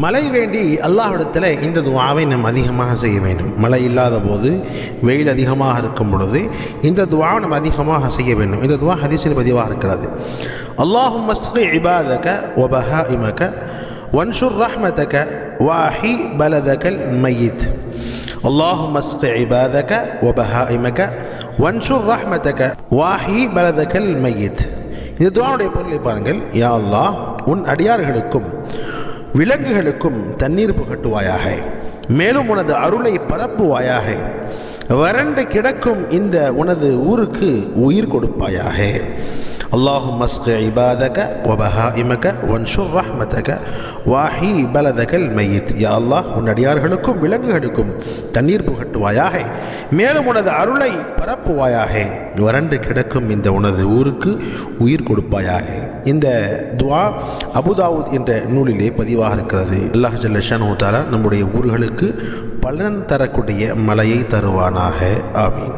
மழை வேண்டி அல்லாஹ்விடத்தில் இந்த துஆவை நாம் அதிகமாக செய்ய வேண்டும். மழை இல்லாத போது, வெயில் அதிகமாக இருக்கும் பொழுது இந்த துஆவை நாம் அதிகமாக செய்ய வேண்டும். இந்த துஆ ஹதீஸில் பதிவாக இருக்கிறது. அல்லாஹும்ம ஸ்கி இபாதக வ பஹாயிமக வன்ஷுர் ரஹ்மதக வாஹி பலதகல் மையித். அல்லாஹும்ம ஸ்கி இபாதக வ பஹாயிமக வன்ஷுர் ரஹ்மதக வாஹி பலதகல் மையித். இந்த துஆவுடைய பொருளை பாருங்கள். யா அல்லாஹ், உன் அடியார்களுக்கும் விலங்குகளுக்கும் தண்ணீர் புகட்டுவாயாக, மேலும் உனது அருளை பரப்புவாயாக, வறண்டு கிடக்கும் இந்த உனது ஊருக்கு உயிர் கொடுப்பாயாக. அல்லாஹும்ம ஸ்கி இபாதக வ பஹாயிமக வன்ஷுர் ரஹ்மதக வாஹி பலதகல் மையித். யா அல்லாஹ், உன் அடியார்களுக்கும் விலங்குகளுக்கும் தண்ணீர் புகட்டுவாயாக, மேலும் உனது அருளை பரப்புவாயாக, வறண்டு கிடக்கும் இந்த உனது ஊருக்கு உயிர் கொடுப்பாயாக. இந்த துஆ அபுதாவுத் என்ற நூலிலே பதிவாக இருக்கிறது. அல்லாஹ் ஜல்ல ஷானஹு தஆலா நம்முடைய ஊர்களுக்கு பலன் தரக்கூடிய மழையை தருவானாக. ஆமீன்.